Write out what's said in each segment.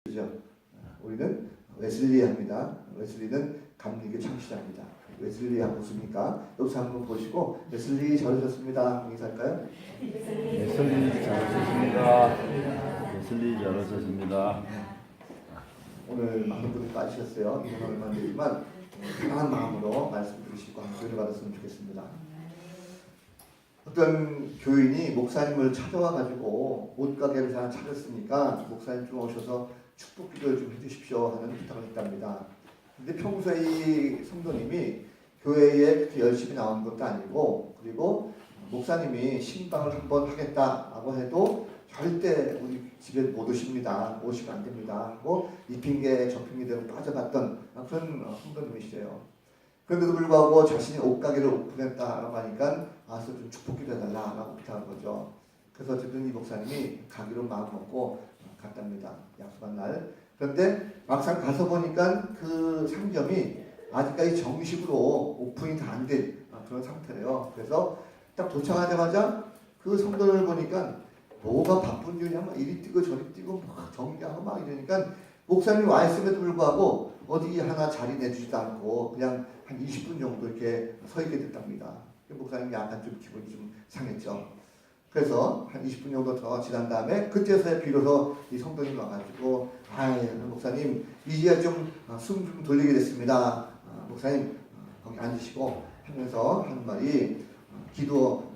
그죠? 우리는 웨슬리합니다. 웨슬리는 감리교 창시자입니다. 웨슬리 무엇입니까? 여기서 한번 보시고 웨슬리 잘하셨습니다. 인사할까요? 웨슬리 잘하셨습니다. 웨슬리 잘하셨습니다. 오늘 많은 분이 빠지셨어요. 이건 얼마 안 되지만 편안한 마음으로 말씀 들으시고 한번 받았으면 좋겠습니다. 어떤 교인이 목사님을 찾아와 가지고 옷가게를 잘 차렸으니까 목사님 좀 오셔서 축복 기도를 좀 해주십시오 하는 부탁을 했답니다. 근데 평소에 이 성도님이 교회에 그렇게 열심히 나온 것도 아니고, 그리고 목사님이 신방을 한번 하겠다라고 해도 절대 우리 집에 못 오십니다. 오시면 안 됩니다 하고 이 핑계 저 핑계대로 빠져갔던 그런 성도님이시래요. 그런데도 불구하고 자신이 옷가게를 오픈했다라고 하니까 와서 좀 축복 기도해달라고 부탁한 거죠. 그래서 어쨌든 이 목사님이 가기로 마음먹고 갔답니다. 약속한 날. 그런데 막상 가서 보니까 그 상점이 아직까지 정식으로 오픈이 다 안 된 그런 상태래요. 그래서 딱 도착하자마자 그 성도를 보니까 뭐가 바쁜 일이냐, 막 이리 뛰고 저리 뛰고 막 정리하고 막 이러니까 목사님이 와 있음에도 불구하고 어디 하나 자리 내주지도 않고 그냥 한 20분 정도 이렇게 서 있게 됐답니다. 목사님이 약간 좀 기분이 좀 상했죠. 그래서 한 20분 정도 더 지난 다음에 그때서야 비로소 이 성도님 와가지고 목사님 이제 좀 숨 좀 돌리게 됐습니다. 목사님 거기 앉으시고 하면서 하는 말이 기도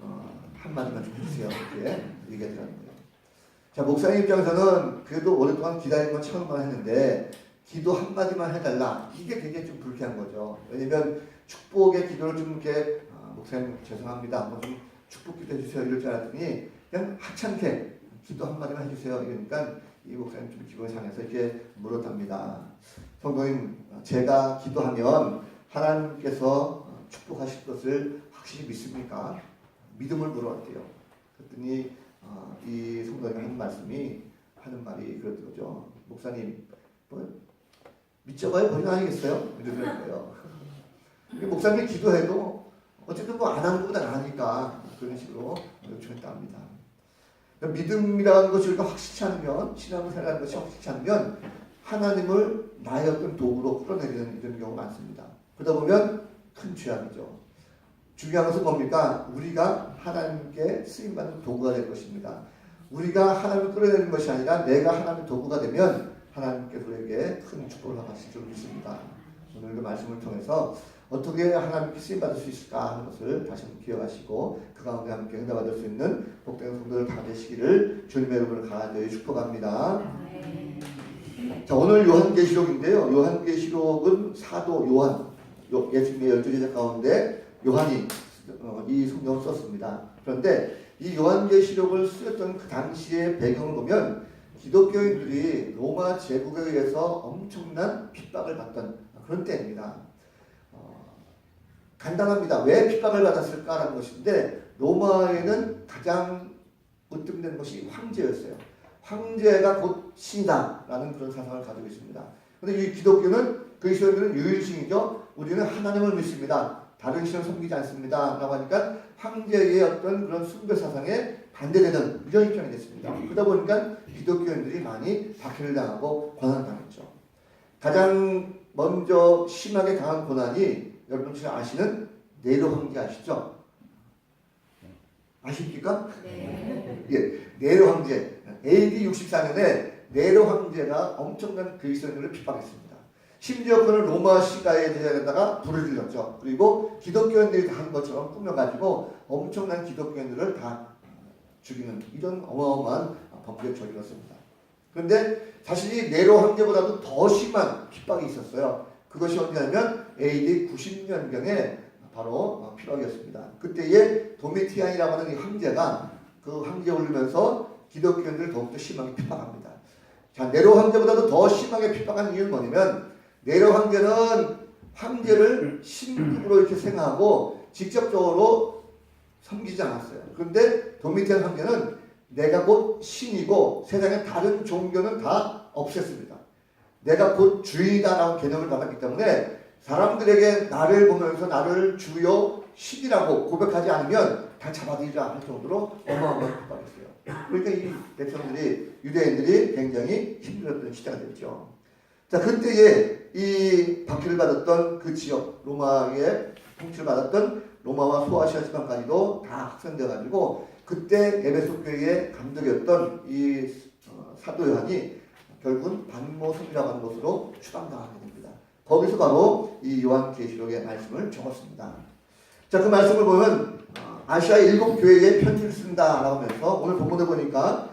한마디만 좀 해주세요. 이렇게 얘기하더라는 거예요. 자, 목사님 입장에서는 그래도 오랫동안 기다린 건 처음만 했는데 기도 한마디만 해달라. 이게 굉장히 좀 불쾌한 거죠. 왜냐면 축복의 기도를 좀 이렇게 목사님 죄송합니다. 뭐 좀 축복 기도 해주세요. 이럴 줄 알았더니 그냥 하찮게 기도 한마디만 해주세요. 이러니까 이 목사님 좀 기분이 상해서 이렇게 물었답니다. 성도님, 제가 기도하면 하나님께서 축복하실 것을 확실히 믿습니까? 믿음을 물어봤대요. 그랬더니 이 성도님이 하는 말이 그러더라고요. 목사님, 뭐 믿져봐야 본인 아니겠어요? 이러는 거예요. 목사님이 기도해도 어쨌든 뭐 안 하는 것보다 나으니까 그런 식으로 요청했다 합니다. 믿음이라는 것이 우리가 확실치 않으면, 신앙생활이라는 것이 확실치 않으면 하나님을 나의 어떤 도구로 끌어내리는 이런 경우가 많습니다. 그러다 보면 큰 죄악이죠. 중요한 것은 뭡니까? 우리가 하나님께 쓰임받는 도구가 될 것입니다. 우리가 하나님을 끌어내리는 것이 아니라 내가 하나님의 도구가 되면 하나님께서 우리에게 큰 축복을 허가하실 줄 믿습니다. 오늘 그 말씀을 통해서 어떻게 하나님께 쓰임받을 수 있을까 하는 것을 다시 한번 기억하시고 그 가운데 함께 응답받을 수 있는 복된 성도들 다 되시기를 주님의 이름으로 간절히 축복합니다. 자, 오늘 요한계시록인데요. 요한계시록은 사도 요한, 예수님의 12제자 가운데 요한이 이 성경을 썼습니다. 그런데 이 요한계시록을 쓰였던 그 당시의 배경을 보면 기독교인들이 로마 제국에 의해서 엄청난 핍박을 받던 그런 때입니다. 간단합니다. 왜 핍박을 받았을까라는 것인데 로마에는 가장 으뜸된 것이 황제였어요. 황제가 곧 신이다라는 그런 사상을 가지고 있습니다. 그런데 이 기독교는 그리스도인들은 유일신이죠. 우리는 하나님을 믿습니다. 다른 신을 섬기지 않습니다. 라고 하니까 황제의 어떤 그런 숭배 사상에 반대되는 이런 입장이 됐습니다. 그러다 보니까 기독교인들이 많이 박해를 당하고 고난을 당했죠. 가장 먼저 심하게 당한 고난이 여러분 잘 아시는 네로 황제 아시죠? 아십니까? 네. 예, 네로 황제. AD 64년에 네로 황제가 엄청난 그리스도인들을 핍박했습니다. 심지어 그는 로마 시가의 제자에다가 불을 질렀죠. 그리고 기독교인들이 다 한 것처럼 꾸며가지고 엄청난 기독교인들을 다 죽이는 이런 어마어마한 범죄를 저질렀습니다. 그런데 사실 이 네로 황제보다도 더 심한 핍박이 있었어요. 그것이 언제냐면 AD 90년경에 바로 핍박이었습니다. 그때에 도미티안이라고 하는 이 황제가 그 황제에 오르면서 기독교인들을 더욱더 심하게 핍박합니다. 자, 네로 황제보다도 더 심하게 핍박한 이유는 뭐냐면 네로 황제는 황제를 신급으로 이렇게 생각하고 직접적으로 섬기지 않았어요. 그런데 도미티안 황제는 내가 곧 신이고 세상의 다른 종교는 다 없앴습니다. 내가 곧 주인이다라는 개념을 받았기 때문에 사람들에게 나를 보면서 나를 주요 신이라고 고백하지 않으면 다 잡아들이자 할 정도로 어마어마하게 핍박했어요. 그러니까 이 백성들이 유대인들이 굉장히 힘들었던 시대가 됐죠. 자, 그때에 이 박해를 받았던 그 지역 로마의 통치를 받았던 로마와 소아시아 지방까지도 다 확산돼 가지고 그때 에베소 교회의 감독이었던 이 사도 요한이 결국은 반모섬이라고 하는 곳으로 추방당하게 됩니다. 거기서 바로 이 요한계시록의 말씀을 적었습니다. 자, 그 말씀을 보면 아시아 7교회에 편지를 쓴다라고 하면서 오늘 본문을 보니까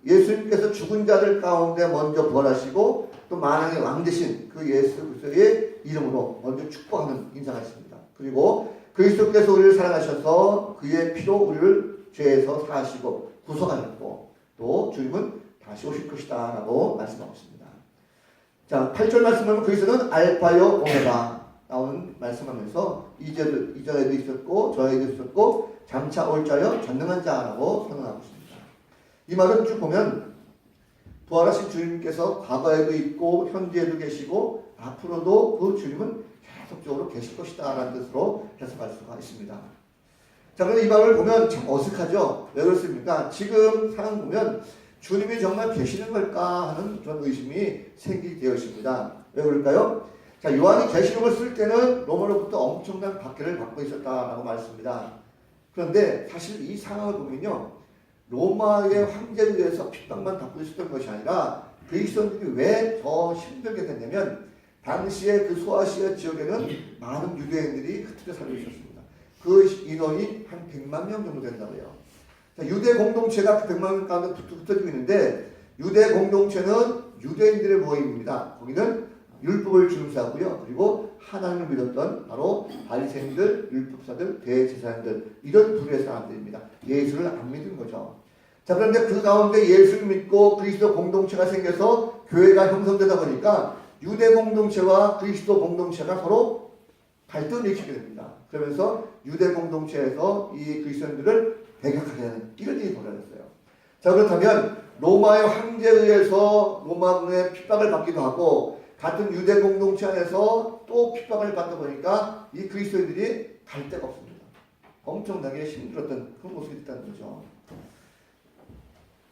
예수님께서 죽은 자들 가운데 먼저 부활하시고 또 만왕의 왕 되신 그 예수 그리스도의 이름으로 먼저 축복하는 인사가 있습니다. 그리고 그리스도께서 우리를 사랑하셔서 그의 피로 우리를 죄에서 사하시고 구속하셨고 또 주님은 다시 오실 것이다 라고 말씀하고 있습니다. 자, 8절 말씀을 보면 그리스도는 알파요 오메가 나오는 말씀하면서 이전에도 있었고 저에도 있었고 장차 올 자여 전능한 자라고 선언하고 있습니다. 이 말은 쭉 보면 부활하신 주님께서 과거에도 있고 현재에도 계시고 앞으로도 그 주님은 계속적으로 계실 것이다 라는 뜻으로 해석할 수가 있습니다. 자, 그런데 이 말을 보면 참 어색하죠. 왜 그렇습니까? 지금 상황 보면 주님이 정말 계시는 걸까 하는 그런 의심이 생기게 되어 있습니다. 왜 그럴까요? 자, 요한이 계시록을 쓸 때는 로마로부터 엄청난 박해를 받고 있었다라고 말했습니다. 그런데 사실 이 상황을 보면요, 로마의 황제에 의해서 핍박만 받고 있었던 것이 아니라 그리스도인들이 왜 더 힘들게 됐냐면 당시에 그 소아시아 지역에는 많은 유대인들이 흩어져 살고 있었습니다. 그 인원이 한 100만 명 정도 된다고 해요. 자, 유대 공동체가 그 100만 명 가운데 흩어지고 있는데 유대 공동체는 유대인들의 모임입니다. 거기는 율법을 준수하고요. 그리고 하나님을 믿었던 바로 바리새인들, 율법사들, 대제사장들 이런 부류의 사람들입니다. 예수를 안 믿은 거죠. 자, 그런데 그 가운데 예수를 믿고 그리스도 공동체가 생겨서 교회가 형성되다 보니까 유대 공동체와 그리스도 공동체가 서로 갈등을 일으키게 됩니다. 그러면서 유대 공동체에서 이 그리스도인들을 배격하게 하는 이런 일이 벌어졌어요. 자, 그렇다면 로마의 황제에 의해서 로마군의 핍박을 받기도 하고 같은 유대 공동체 안에서 또 핍박을 받다 보니까 이 그리스도인들이 갈 데가 없습니다. 엄청나게 힘들었던 그런 모습이 있다는 거죠.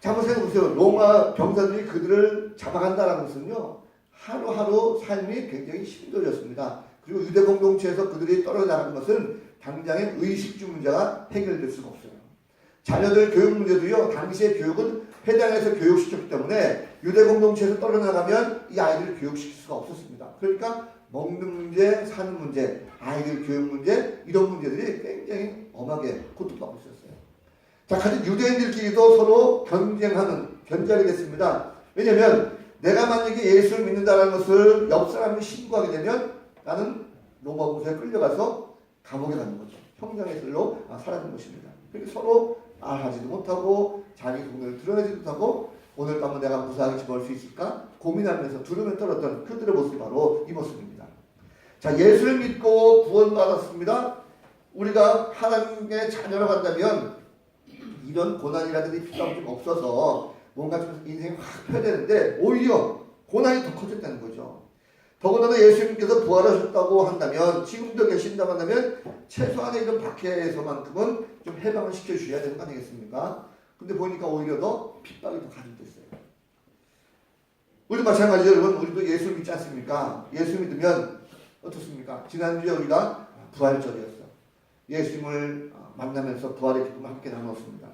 자, 한번 생각해보세요. 로마 병사들이 그들을 잡아간다는 것은요, 하루하루 삶이 굉장히 힘들어졌습니다. 그리고 유대 공동체에서 그들이 떨어져 나가는 것은 당장의 의식주 문제가 해결될 수가 없어요. 자녀들 교육 문제도요, 당시의 교육은 회당에서 교육시켰기 때문에 유대 공동체에서 떨어져 나가면 이 아이들을 교육시킬 수가 없었습니다. 그러니까 먹는 문제, 사는 문제, 아이들 교육 문제 이런 문제들이 굉장히 엄하게 고통받고 있었어요. 자, 같은 유대인들끼리도 서로 견제하게 됐습니다. 왜냐하면 내가 만약에 예수를 믿는다는 것을 옆 사람이 신고하게 되면 나는 로마 군사에 끌려가서 감옥에 가는 거죠. 형장의 길로 사라진 것입니다. 그러니까 서로 말하지도 못하고 자기 동네를 드러내지도 못하고 오늘 밤은 내가 무사하게 집어올 수 있을까 고민하면서 두려움에 떨었던 그들의 모습이 바로 이 모습입니다. 자, 예수를 믿고 구원받았습니다. 우리가 하나님의 자녀로 간다면 이런 고난이라든지 핍박이 좀 없어서 뭔가 좀 인생이 확 펴야 되는데 오히려 고난이 더 커졌다는 거죠. 더군다나 예수님께서 부활하셨다고 한다면 지금도 계신다고 한다면 최소한의 이런 박해에서만큼은 좀 해방을 시켜주셔야 되는 거 아니겠습니까? 근데 보니까 오히려 더 핍박이 더 가중됐어요. 우리도 마찬가지죠. 여러분, 우리도 예수를 믿지 않습니까? 예수 믿으면 어떻습니까? 지난주에 우리가 부활절이었어요. 예수님을 만나면서 부활의 기쁨을 함께 나눴습니다.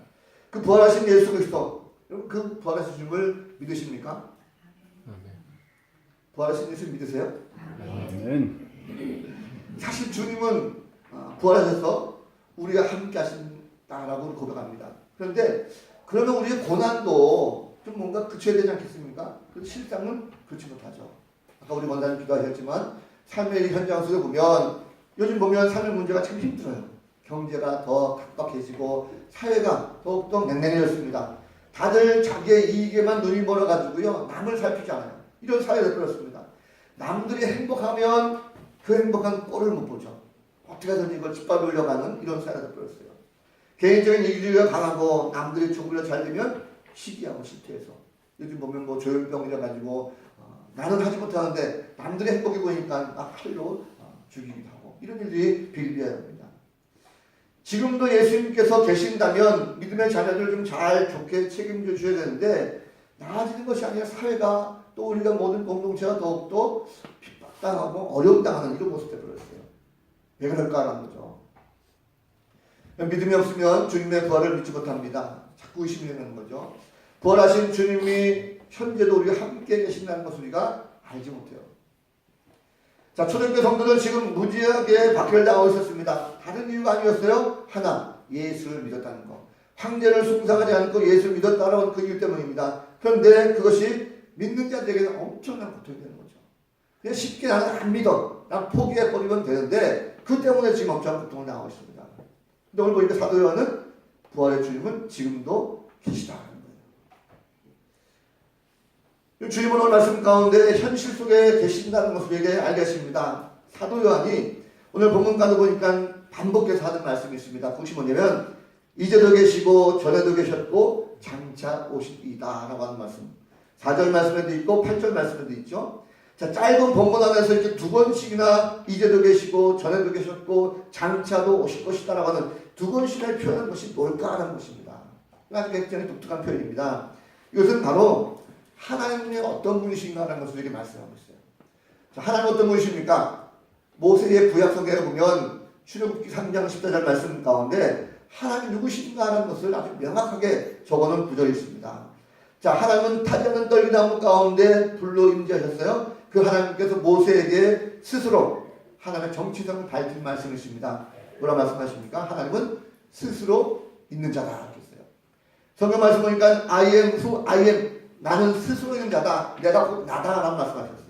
그 부활하신 예수 그리스도, 여러분 그 부활하신 주님을 믿으십니까? 부활하신 예수 믿으세요? 아멘. 사실 주님은 부활하셔서 우리가 함께 하신다라고 고백합니다. 그런데 그러면 우리의 고난도 좀 뭔가 그쳐야 되지 않겠습니까? 그 실상은 그렇지 못하죠. 아까 우리 원장님 기도하셨지만 삶의 현장 속에 보면 요즘 보면 삶의 문제가 참 힘들어요. 경제가 더 각박해지고 사회가 더욱더 냉랭해졌습니다. 다들 자기의 이익에만 눈이 멀어가지고요. 남을 살피지 않아요. 이런 사회가 되어버렸습니다. 남들이 행복하면 그 행복한 꼴을 못 보죠. 어떻게 해서든 이걸 짓밟으려고 하는 이런 사회가 되어버렸어요. 개인적인 이기주의가 강하고 남들이 조금이라도 잘 되면 시기하고 실패해서 요즘 보면 뭐 조현병이라 가지고 나는 하지 못하는데 남들이 행복해 보이니까 막 칼로 죽이기도 하고 이런 일들이 비일비재합니다. 지금도 예수님께서 계신다면 믿음의 자녀들 좀 잘 좋게 책임져 주셔야 되는데 나아지는 것이 아니라 사회가 또 우리가 모든 공동체가 더욱더 핍박당하고 어려움당하는 이런 모습 되버렸어요. 왜 그럴까라는 거죠. 믿음이 없으면 주님의 부활을 믿지 못합니다. 자꾸 의심이 되는 거죠. 부활하신 주님이 현재도 우리가 함께 계신다는 것을 우리가 알지 못해요. 자, 초대교회 성도들 지금 무지하게 박해당하고 있었습니다. 다른 이유가 아니었어요. 하나, 예수를 믿었다는 거. 황제를 숭상하지 않고 예수를 믿었다는 그 이유 때문입니다. 그런데 그것이 믿는 자들에게는 엄청난 고통이 되는 거죠. 그냥 쉽게 나는 안 믿어. 난 포기해버리면 되는데 그 때문에 지금 엄청난 고통을 당하고 있습니다. 근데 오늘 보니까 사도 요한은 부활의 주님은 지금도 계시다는 거예요. 주님은 오늘 말씀 가운데 현실 속에 계신다는 것을 우리에게 알게 하십니다. 사도 요한이 오늘 본문 가도 보니까 반복해서 하는 말씀이 있습니다. 그것이 뭐냐면 이제도 계시고 전에도 계셨고 장차 오시리이다 라고 하는 말씀. 4절 말씀에도 있고 8절 말씀에도 있죠. 자, 짧은 본문 안에서 이렇게 두 번씩이나 이제도 계시고 전에도 계셨고 장차도 오실 것이다 라고 하는 두 번씩을 표현한 것이 뭘까 하는 것입니다. 아주 굉장히 독특한 표현입니다. 이것은 바로 하나님의 어떤 분이신가 하는 것을 이렇게 말씀하고 있어요. 자, 하나님 어떤 분이십니까? 모세의 구약성경에 보면 출애굽기 3장 14절 말씀 가운데 하나님 누구신가 하는 것을 아주 명확하게 적어놓은 구절이 있습니다. 자, 하나님은 타지 않는 떨기나무 가운데 불로 임재하셨어요. 그 하나님께서 모세에게 스스로 하나님의 정체성을 밝힌 말씀이십니다. 뭐라 말씀하십니까? 하나님은 스스로 있는 자다. 그랬어요. 성경 말씀 보니까 I am who I am. 나는 스스로 있는 자다. 내가 곧 나다라는 말씀하셨어요.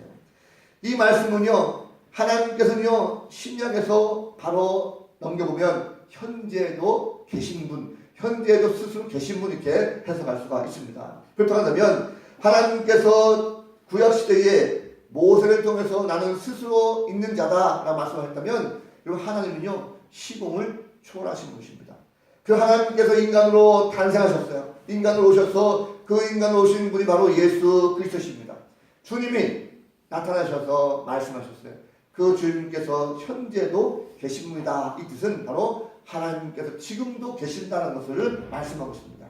이 말씀은요, 하나님께서는요, 신약에서 바로 넘겨보면 현재도 계신 분, 현재도 스스로 계신 분 이렇게 해석할 수가 있습니다. 그렇다고 한다면 하나님께서 구약시대에 모세를 통해서 나는 스스로 있는 자다라고 말씀하셨다면 여러분 하나님은요 시공을 초월하신 분이십니다. 그 하나님께서 인간으로 탄생하셨어요. 인간으로 오셔서 그 인간으로 오신 분이 바로 예수 그리스도십니다. 주님이 나타나셔서 말씀하셨어요. 그 주님께서 현재도 계신 분이다. 이 뜻은 바로 하나님께서 지금도 계신다는 것을 말씀하고 있습니다.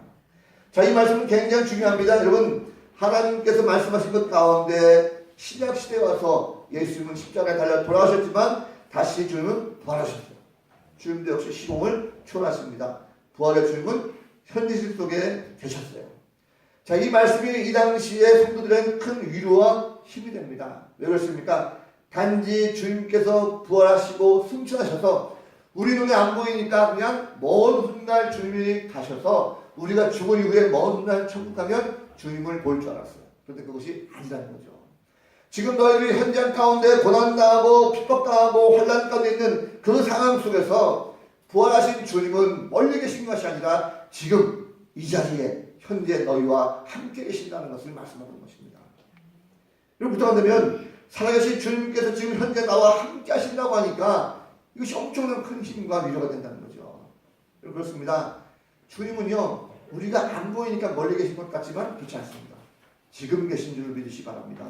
자, 이 말씀은 굉장히 중요합니다. 여러분 하나님께서 말씀하신 것 가운데 신약시대에 와서 예수님은 십자가에 달려 돌아가셨지만 다시 주님은 부활하셨어요. 주님도 역시 시공을 초월하십니다. 부활의 주님은 현실 속에 계셨어요. 자, 이 말씀이 이 당시에 성도들에게 큰 위로와 힘이 됩니다. 왜 그렇습니까? 단지 주님께서 부활하시고 승천하셔서 우리 눈에 안 보이니까 그냥 먼 훗날 주님이 가셔서 우리가 죽은 이후에 먼 훗날 천국 가면 주님을 볼 줄 알았어요. 그런데 그것이 아니라는 거죠. 지금 너희들이 현장 가운데 고난당하고 핍박당하고 환난 가운데 있는 그 상황 속에서 부활하신 주님은 멀리 계신 것이 아니라 지금 이 자리에 현재 너희와 함께 계신다는 것을 말씀하는 것입니다. 여러분 부탁한다면 살아계신 주님께서 지금 현재 나와 함께 하신다고 하니까 이것이 엄청난 큰 힘과 위로가 된다는 거죠. 여러분 그렇습니다. 주님은요 우리가 안 보이니까 멀리 계신 것 같지만 그렇지 않습니다. 지금 계신 줄을 믿으시기 바랍니다.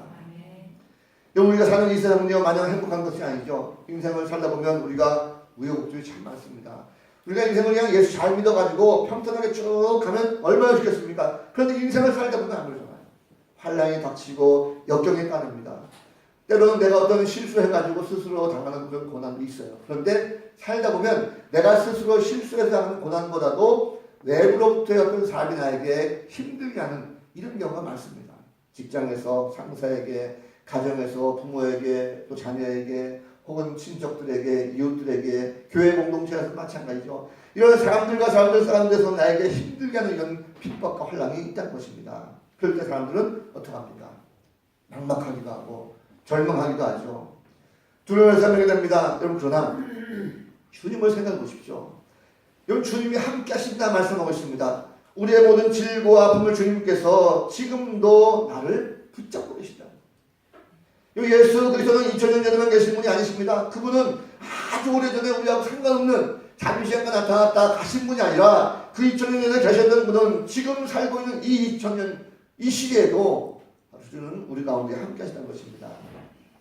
우리가 사는 이 세상은요 마냥 행복한 것이 아니죠. 인생을 살다 보면 우리가 우여곡절이 참 많습니다. 우리가 인생을 그냥 예수 잘 믿어가지고 평탄하게 쭉 가면 얼마나 좋겠습니까? 그런데 인생을 살다 보면 안 그러잖아요. 환난이 닥치고 역경이 따릅니다. 때로는 내가 어떤 실수해가지고 스스로 당하는 그런 고난도 있어요. 그런데 살다 보면 내가 스스로 실수해서 당하는 고난보다도 외부로부터의 어떤 사람이 나에게 힘들게 하는 이런 경우가 많습니다. 직장에서 상사에게, 가정에서 부모에게, 또 자녀에게, 혹은 친척들에게, 이웃들에게, 교회 공동체에서 마찬가지죠. 이런 사람들과 사람들에서 나에게 힘들게 하는 이런 핍박과 환난이 있다는 것입니다. 그럴 때 사람들은 어떻게 합니까? 막막하기도 하고 절망하기도 하죠. 두려워서 생각이 됩니다. 여러분 그러나 주님을 생각해 보십시오. 여러분 주님이 함께 하신다 말씀하고 있습니다. 우리의 모든 질고와 아픔을 주님께서 지금도 나를 붙잡고 계시다. 예수 그리스도는 2000년 전에만 계신 분이 아니십니다. 그분은 아주 오래전에 우리하고 상관없는 잠시 잠깐 나타났다 가신 분이 아니라 그 2000년 전에 계셨던 분은 지금 살고 있는 이 2000년 이 시기에도 주는 우리 가운데 함께 하시는 것입니다.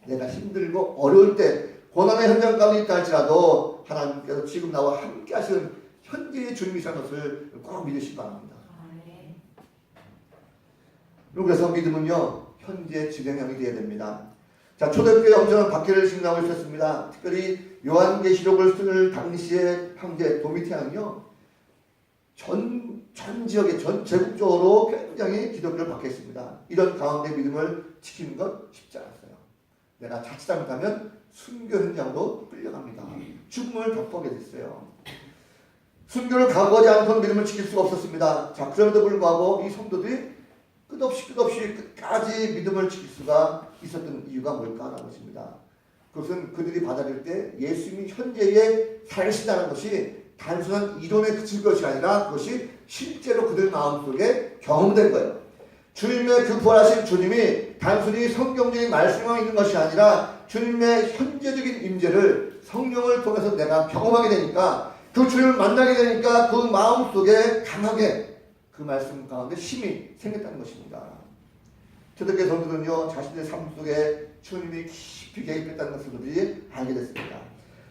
내가 힘들고 어려울 때 고난의 현장 가운데 있다 할지라도 하나님께서 지금 나와 함께 하시는 현재의 주님이시라는 것을 꼭 믿으시기 바랍니다. 그래서 믿음은요, 현재 진행형이 되어야 됩니다. 자, 초대교회 엄청난 박해를 신나고 있었습니다. 특별히 요한계시록을 쓸 당시의 황제 도미티안은요, 전 지역에 전 제국적으로 굉장히 기독교를 박해했습니다. 이런 가운데 믿음을 지키는 건 쉽지 않았어요. 내가 자칫 잘못하면 순교 현장으로 끌려갑니다. 죽음을 덮보게 됐어요. 순교를 각오하지 않고는 믿음을 지킬 수가 없었습니다. 자, 그럼에도 불구하고 이 성도들이 끝없이 끝까지 믿음을 지킬 수가 있었던 이유가 뭘까라는 것입니다. 그것은 그들이 받아들일 때 예수님이 현재에 살아계신다는 것이 단순한 이론에 그칠 것이 아니라 그것이 실제로 그들 마음속에 경험된 거예요. 주님의 그 부활하신 주님이 단순히 성경적인 말씀만 있는 것이 아니라 주님의 현재적인 임재를 성령을 통해서 내가 경험하게 되니까, 그 주님을 만나게 되니까 그 마음속에 강하게 그 말씀 가운데 힘이 생겼다는 것입니다. 초대교회 성도들은요, 자신의 삶 속에 주님이 깊이 개입했다는 것을 그들이 알게 됐습니다.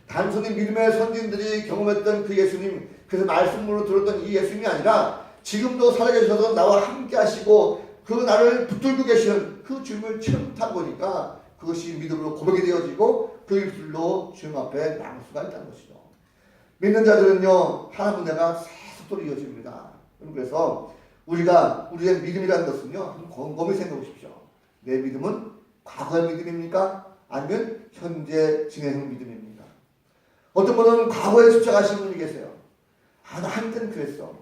단순히 믿음의 선진들이 경험했던 그 예수님, 그래서 말씀으로 들었던 이 예수님이 아니라 지금도 살아계셔서 나와 함께 하시고 그 나를 붙들고 계시는 그 주님을 체험하다 보니까 그것이 믿음으로 고백이 되어지고 그 입술로 주님 앞에 나올 수가 있다는 것이죠. 믿는 자들은요, 하나님 은혜가 계속적으로 이어집니다. 그래서 우리의 믿음이라는 것은요, 곰곰이 생각해 보십시오. 내 믿음은 과거의 믿음입니까? 아니면 현재 진행형 믿음입니까? 어떤 분은 과거에 집착하시는 분이 계세요. 나 한때는 그랬어.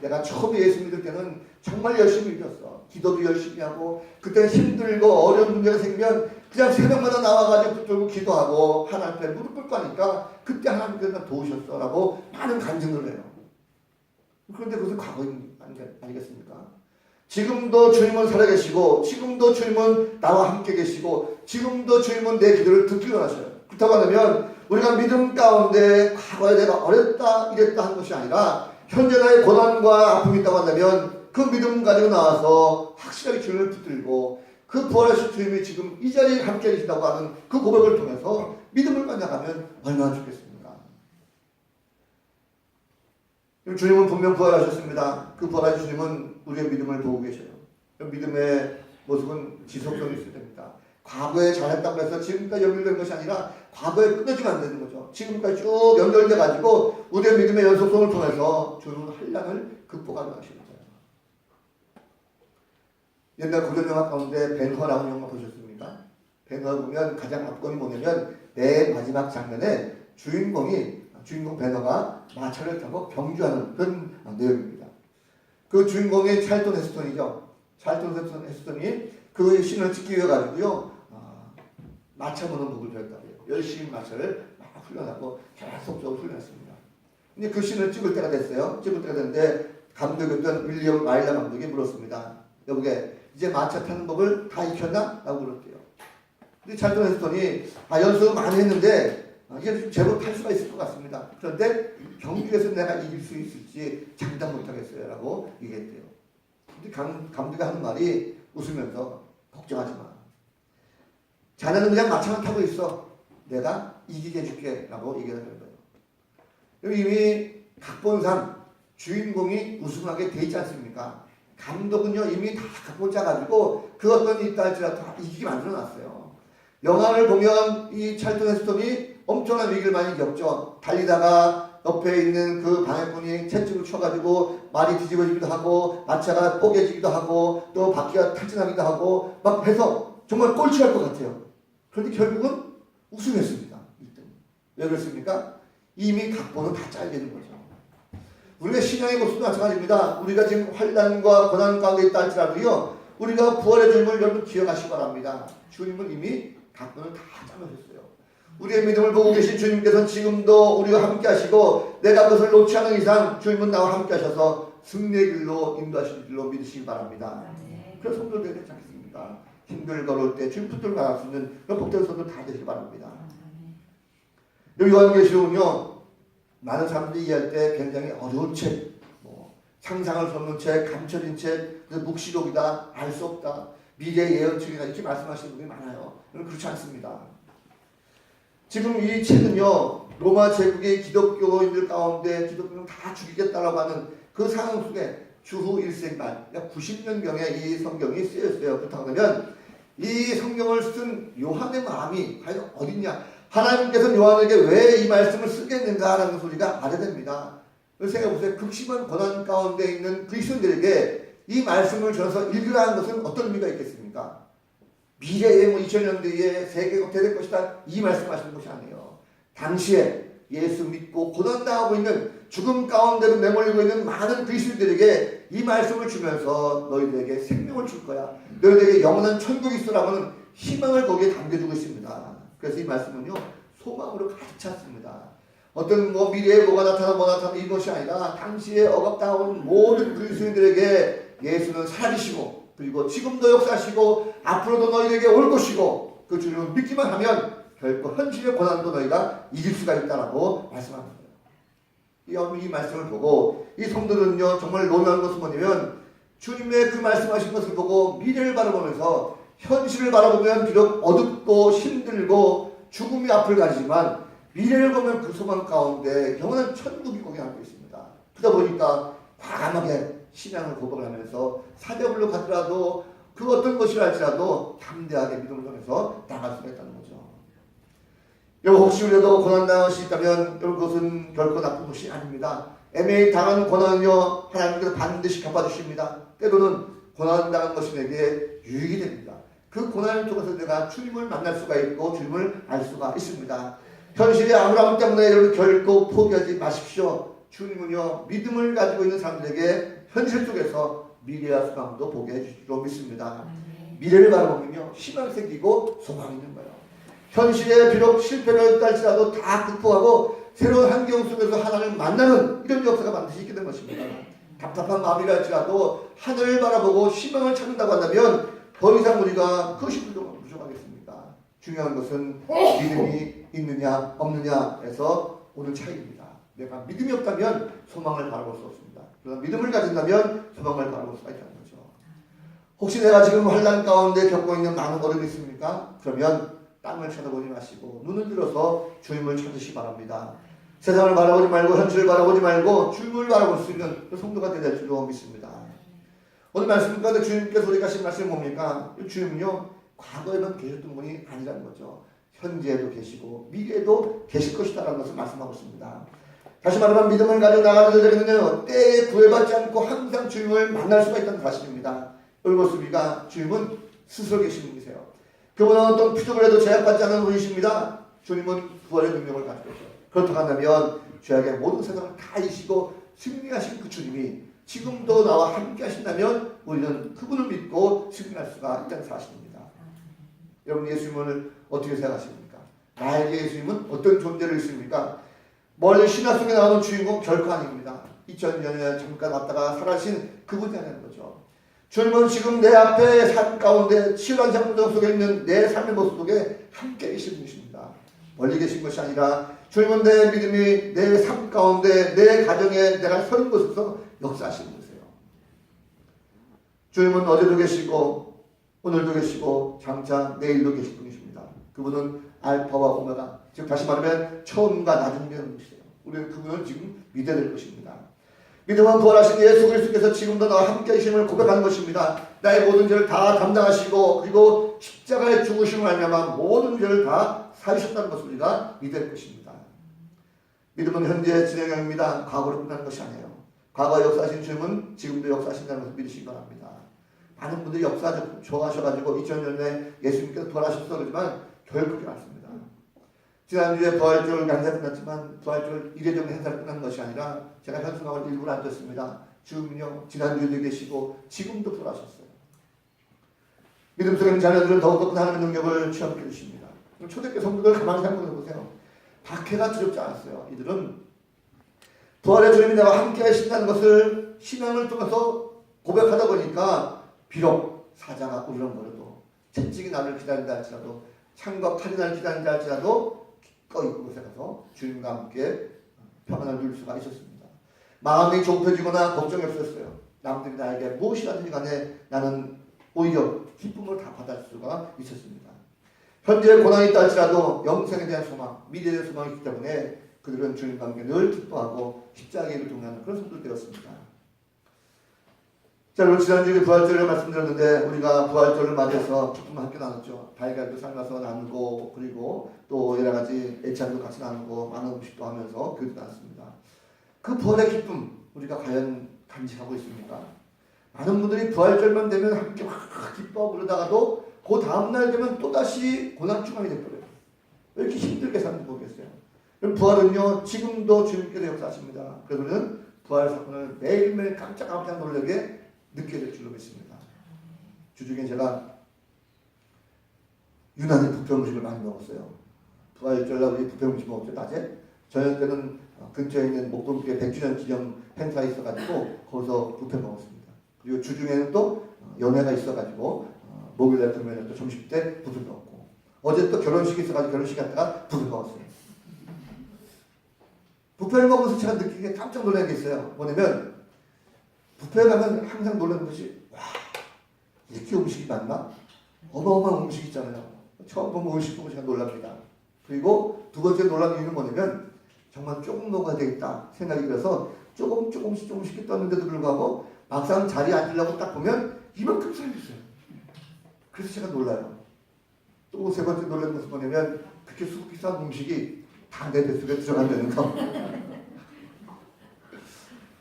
내가 처음에 예수 믿을 때는 정말 열심히 믿었어. 기도도 열심히 하고, 그때는 힘들고 어려운 문제가 생기면 그냥 새벽마다 나와가지고 붙들고 기도하고 하나님 앞에 무릎 꿇고 하니까 그때 하나님께서 도우셨어 라고 많은 간증을 해요. 그런데 그것은 과거인 아니겠습니까? 지금도 주님은 살아계시고, 지금도 주님은 나와 함께 계시고, 지금도 주님은 내 기도를 듣기로 하셔요. 그렇다고 하면 우리가 믿음 가운데 과거에 내가 어렸다 이랬다 하는 것이 아니라 현재 나의 고난과 아픔이 있다고 한다면 그 믿음 가지고 나와서 확실하게 주님을 붙들고 그 부활하신 주님이 지금 이 자리에 함께 계신다고 하는 그 고백을 통해서 믿음을 가져가면 얼마나 좋겠습니까? 주님은 분명 부활하셨습니다. 그 부활하신 주님은 우리의 믿음을 보고 계셔요. 믿음의 모습은 지속성이 있어야 됩니다. 과거에 잘했다고 해서 지금까지 연결된 것이 아니라 과거에 끊어지면 안 되는 거죠. 지금까지 쭉 연결돼 가지고 우리의 믿음의 연속성을 통해서 주는 환난을 극복하게 하시는 거예요. 옛날 고전 영화 가운데 벤허라는 영화 보셨습니까? 벤허 보면 가장 압권이 뭐냐면 맨 마지막 장면에 주인공 벤허가 마차를 타고 경주하는 그런 내용입니다. 그 주인공이 찰턴 헤스턴이죠. 찰턴 헤스턴이 그 신을 찍기 위해 가지고요, 마차 보는 법을 배웠다고요. 열심히 마차를 막 훈련하고 계속적으로 훈련했습니다. 근데 그 신을 찍을 때가 됐어요. 찍을 때가 됐는데 감독이었던 윌리엄 마일러 감독이 물었습니다. 여보게 이제 마차 타는 법을 다 익혔나? 라고 물었대요. 근데 찰턴 헤스턴이 연습을 많이 했는데 이게 좀 제법 할 수가 있을 것 같습니다. 그런데 경주에서 내가 이길 수 있을지 장담 못하겠어요 라고 얘기했대요. 근데 감독이 하는 말이 웃으면서 걱정하지 마. 자네는 그냥 마차만 타고 있어. 내가 이기게 해줄게 라고 얘기하는 거예요. 이미 각본상 주인공이 우승하게 돼 있지 않습니까? 감독은요 이미 다 각본 짜가지고 그 어떤 일 있다 할지라도 다 이기게 만들어놨어요. 영화를 보면 이 찰턴 헤스턴이 엄청난 위기를 많이 겪죠. 달리다가 옆에 있는 그 방해꾼이 채찍을 쳐가지고 말이 뒤집어지기도 하고 마차가 뽀개지기도 하고 또 바퀴가 탈진하기도 하고 막 해서 정말 꼴찌할 것 같아요. 그런데 결국은 우승했습니다. 1등. 왜 그렇습니까? 이미 각본은 다 짜여져 있는 거죠. 우리가 신앙의 모습도 마찬가지입니다. 우리가 지금 환난과 고난 가운데 있다 할지라도요, 우리가 부활의 주님을 여러분 기억하시기 바랍니다. 주님은 이미 각본을 다 짜놓으셨어요. 우리의 믿음을 보고 계신 주님께서는 지금도 우리와 함께 하시고 내가 그것을 놓지 않은 이상 주님은 나와 함께 하셔서 승리의 길로 인도하실 길로 믿으시기 바랍니다. 그래서 성도들 되지 않겠습니까? 힘들 걸을 때 주님 붙들고 나갈 수 있는 그런 복된 손들 다 되시기 바랍니다. 여기 요한계시록은요, 많은 사람들이 이해할 때 굉장히 어려운 책, 상상을 섭는 책, 감춰진 책, 묵시록이다, 알 수 없다, 미래 예언책이다 이렇게 말씀하시는 분이 많아요. 그렇지 않습니다. 지금 이 책은요, 로마 제국의 기독교인들 가운데 기독교는 다 죽이겠다라고 하는 그 상황 속에 주후 1세기 말, 약 90년경에 이 성경이 쓰였어요. 그렇다고 하면 이 성경을 쓴 요한의 마음이 과연 어딨냐? 하나님께서 요한에게 왜 이 말씀을 쓰겠는가라는 소리가 알아야 됩니다. 생각해보세요. 극심한 고난 가운데 있는 그리스도인들에게 이 말씀을 전해서 읽으라는 것은 어떤 의미가 있겠습니까? 미래에 2000년 뒤에 세계가 어떻게 될 것이다, 이 말씀하시는 것이 아니에요. 당시에 예수 믿고 고난당하고 있는, 죽음 가운데로 내몰리고 있는 많은 그리스도인들에게 이 말씀을 주면서 너희들에게 생명을 줄 거야, 너희들에게 영원한 천국이 있으라고 하는 희망을 거기에 담겨주고 있습니다. 그래서 이 말씀은요, 소망으로 가득 찼습니다. 어떤 미래에 뭐가 나타나 이것이 아니라 당시에 억압당하고 있는 모든 그리스도인들에게 예수는 살아계시고, 그리고 지금도 역사하시고 앞으로도 너희에게 올 것이고, 그 주님을 믿기만 하면 결코 현실의 고난도 너희가 이길 수가 있다라고 말씀하는 거예요. 이 말씀을 보고 이 성도들은요, 정말 놀라운 것은 뭐냐면, 주님의 그 말씀하신 것을 보고 미래를 바라보면서 현실을 바라보면 비록 어둡고 힘들고 죽음이 앞을 가리지만 미래를 보면 그 소망 가운데 영원한 천국이 거기 안고 있습니다. 그러다 보니까 과감하게 신앙을 고백을 하면서 사대불로 가더라도 그 어떤 것이라 할지라도 담대하게 믿음을 통해서 나갈 수가 있다는 거죠. 여러분, 혹시 우리도 고난당할 수 있다면 여러분, 그것은 결코 나쁜 것이 아닙니다. 애매히 당한 고난은요, 하나님께서 반드시 갚아주십니다. 때로는 고난당한 것이 내게 유익이 됩니다. 그 고난을 통해서 내가 주님을 만날 수가 있고 주님을 알 수가 있습니다. 현실의 암울함 때문에 여러분 결코 포기하지 마십시오. 주님은요, 믿음을 가지고 있는 사람들에게 현실 속에서 미래와 소망도 보게 해주시기로 믿습니다. 미래를 바라보면요, 희망이 생기고 소망이 있는 거예요. 현실에 비록 실패를 했달지라도 다 극복하고 새로운 환경 속에서 하나님을 만나는 이런 역사가 반드시 있게 된 것입니다. 답답한 마음이라 할지라도 하늘을 바라보고 희망을 찾는다고 한다면 더 이상 우리가 그것이 부족하겠습니까? 중요한 것은 믿음이 있느냐 없느냐에서 오는 차이입니다. 내가 믿음이 없다면 소망을 바라볼 수 없습니다. 그러나 믿음을 가진다면 소망을 바라볼 수가 있다는 거죠. 혹시 내가 지금 환난 가운데 겪고 있는 많은 어려움이 있습니까? 그러면 땅을 쳐다보지 마시고 눈을 들어서 주님을 찾으시기 바랍니다. 세상을 바라보지 말고 현실을 바라보지 말고 주님을 바라볼 수 있는 성도가 되될 줄로 믿습니다. 오늘 말씀 가운데 주님께서 우리가 하신 말씀이 뭡니까? 주님은요, 과거에만 계셨던 분이 아니라는 거죠. 현재에도 계시고 미래에도 계실 것이다라는 것을 말씀하고 있습니다. 다시 말하면 믿음을 가지고 나가는 자들에게는요, 때에 구애받지 않고 항상 주님을 만날 수가 있다는 사실입니다. 여러분, 우리가 주님은 스스로 계신 분이세요. 그분은 어떤 피조물 해도 제약받지 않는 분이십니다. 주님은 부활의 능력을 가지고 있죠. 그렇다고 한다면 죄악의 모든 세상을 다 이기시고 승리하신 그 주님이 지금도 나와 함께 하신다면 우리는 그분을 믿고 승리할 수가 있다는 사실입니다. 여러분, 예수님을 어떻게 생각하십니까? 나에게 예수님은 어떤 존재를 있습니까? 멀리 신화 속에 나오는 주인공 결코 아닙니다. 2000년에 잠깐 왔다가 살아신 그분이 아니라는 거죠. 주님은 지금 내 앞에 삶 가운데 치열한 장정 속에 있는 내 삶의 모습 속에 함께 계신 분이십니다. 멀리 계신 것이 아니라 주님은 내 믿음이 내 삶 가운데 내 가정에 내가 서 있는 곳에서 역사하시는 분이세요. 주님은 어제도 계시고 오늘도 계시고 장차 내일도 계실 분이십니다. 그분은 알파와 오메가, 즉 다시 말하면 처음과 나중에 분이세요. 우리는 그분을 지금 믿어야 될 것입니다. 믿음은 부활하신 예수 그리스도께서 지금도 나와 함께 계심을 고백하는 것입니다. 나의 모든 죄를 다 담당하시고 그리고 십자가에 죽으심을 알면 모든 죄를 다 사주셨다는 것을 우리가 믿어야 할 것입니다. 믿음은 현재 진행형입니다. 과거로 끝나는 것이 아니에요. 과거에 역사하신 주님은 지금도 역사하신다는 것을 믿으시기 바랍니다. 많은 분들이 역사 좋아하셔가지고 2000년에 예수님께서 부활하셨어 그러지만 결코 그렇지 않습니다. 지난주에 부활절 행사가 끝났지만 부활절 이례적 행사가 끝난 것이 아니라 제가 현수막을 일부러 앉았습니다. 주님은요, 지난주에도 계시고 지금도 부활하셨어요. 믿음 속에 있는 자녀들은 더욱더 큰 하나님의 능력을 체험해 주십니다. 초대교회 성도들 가만히 생각해 보세요. 박해가 두렵지 않았어요. 이들은 부활의 주님이 나와 함께 하신다는 것을 신앙을 통해서 고백하다 보니까 비록 사자가 우르렁거려도 채찍이 나를 기다린다 할지라도 창과 칼이 나를 기다린다 할지라도 기꺼이 그곳에 가서 주님과 함께 평안을 누릴 수가 있었습니다. 마음이 좁혀지거나 걱정이 없었어요. 남들이 나에게 무엇이라든지 간에 나는 오히려 기쁨을 다 받을 수가 있었습니다. 현재 고난이 있다 할지라도 영생에 대한 소망, 미래에 대한 소망이 있기 때문에 그들은 주님과 함께 늘 기뻐하고 십자가의 길을 동행하는 그런 성도들 되었습니다. 자, 여러분 지난주에 부활절을 말씀드렸는데 우리가 부활절을 맞이해서 기쁨을 함께 나눴죠. 달걀도 삶아서 나누고 그리고 또 여러 가지 애찬도 같이 나누고 많은 음식도 하면서 교회도 나눴습니다. 그 부활의 기쁨 우리가 과연 간직하고 있습니까? 많은 분들이 부활절만 되면 함께 막 기뻐하고 그러다가도 그 다음날 되면 또다시 고난주간이 되버려요. 왜 이렇게 힘들게 사는지 모르겠어요. 그럼 부활은요 지금도 주님께서 역사하십니다. 그래서 우리는 부활 사건을 매일매일 깜짝깜짝 놀라게 느끼게 될 줄로 믿습니다. 주중에 제가 유난히 뷔페 음식을 많이 먹었어요. 부활절날 우리 뷔페 음식 먹었죠. 낮에 저녁 때는 근처에 있는 목동교회 100주년 기념 행사 있어가지고 거기서 뷔페 먹었습니다. 그리고 주중에는 또 연회가 있어가지고 목요일날 금요일날 또 점심 때 뷔페 먹었고 어제 또 결혼식이 있어가지고 결혼식 갔다가 뷔페 먹었어요. 뷔페를 먹으면서 제가 느끼게 깜짝 놀란 게 있어요. 뭐냐면 뷔페에 가면 항상 놀라는 것이 와 이렇게 음식이 많나? 어마어마한 음식 있잖아요. 처음 보면 음식 보고 제가 놀랍니다. 그리고 두 번째 놀란 이유는 뭐냐면 정말 조금 먹어야 되겠다 생각이 들어서 조금씩 떴는데도 불구하고 막상 자리에 앉으려고 딱 보면 이만큼 쌓여있어요. 그래서 제가 놀라요. 또 세 번째 놀라는 것은 뭐냐면 그렇게 수북히 싼 음식이 다 내 뱃속에 들어간다는 거.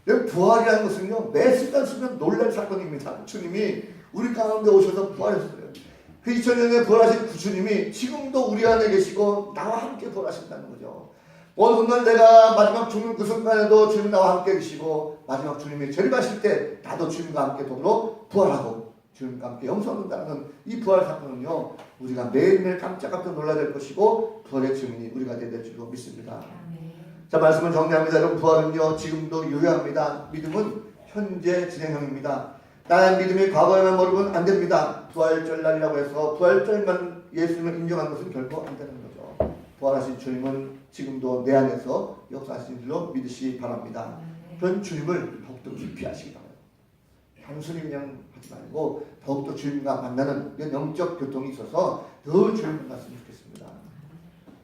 부활이라는 것은요 매 순간 순간 놀랄 사건입니다. 주님이 우리 가운데 오셔서 부활했어요. 그 2000년에 부활하신 그 주님이 지금도 우리 안에 계시고 나와 함께 부활하신다는 거죠. 어느 순간 내가 마지막 죽는 그 순간에도 주님이 나와 함께 계시고 마지막 주님이 재림하실 때 나도 주님과 함께 더불어 부활하고 주님과 함께 영생한다는 이 부활 사건은요 우리가 매일매일 깜짝깜짝 놀라야 될 것이고 부활의 증인이 우리가 되야 될 줄로 믿습니다. 자, 말씀을 정리합니다. 여러분 부활은요 지금도 유효합니다. 믿음은 현재 진행형입니다. 나의 믿음이 과거에만 머무르면 안 됩니다. 부활절날이라고 해서 부활절만 예수님을 인정한 것은 결코 안 되는 거죠. 부활하신 주님은 지금도 내 안에서 역사하시는 줄로 믿으시기 바랍니다. 그런 주님을 더욱더 깊이 하시기 바랍니다. 단순히 그냥 하지 말고 더욱더 주님과 만나는 이런 영적 교통이 있어서 늘 주님을 만났으면 좋겠습니다.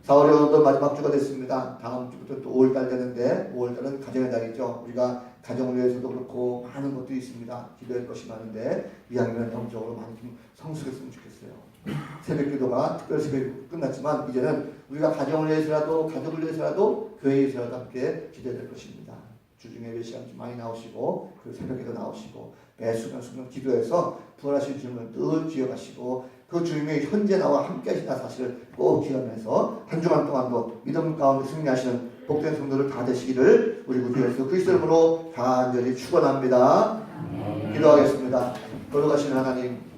4월에도 마지막 주가 됐습니다. 다음 주부터 또 5월달 되는데 5월달은 가정의 달이죠. 우리가 가정을 위해서도 그렇고 많은 것들이 있습니다. 기도할 것이 많은데 이왕이면 영적으로 많이 좀 성숙했으면 좋겠어요. 새벽 기도가 특별 새벽이 끝났지만 이제는 우리가 가정을 위해서라도 가족을 위해서라도 교회에 위해서라도 함께 기도해야 될 것입니다. 주중에 몇 시간 좀 많이 나오시고 그리고 새벽에도 나오시고 매 순간 기도해서 부활하신 주님을 늘 기억하시고 그 주님이 현재 나와 함께 하신다 사실을 꼭 기억하면서 한 주간 동안도 믿음 가운데 승리하시는 복된 성도들 다 되시기를 우리 구주 예수 그리스도 이름으로 간절히 축원합니다. 기도하겠습니다. 걸어가시는 하나님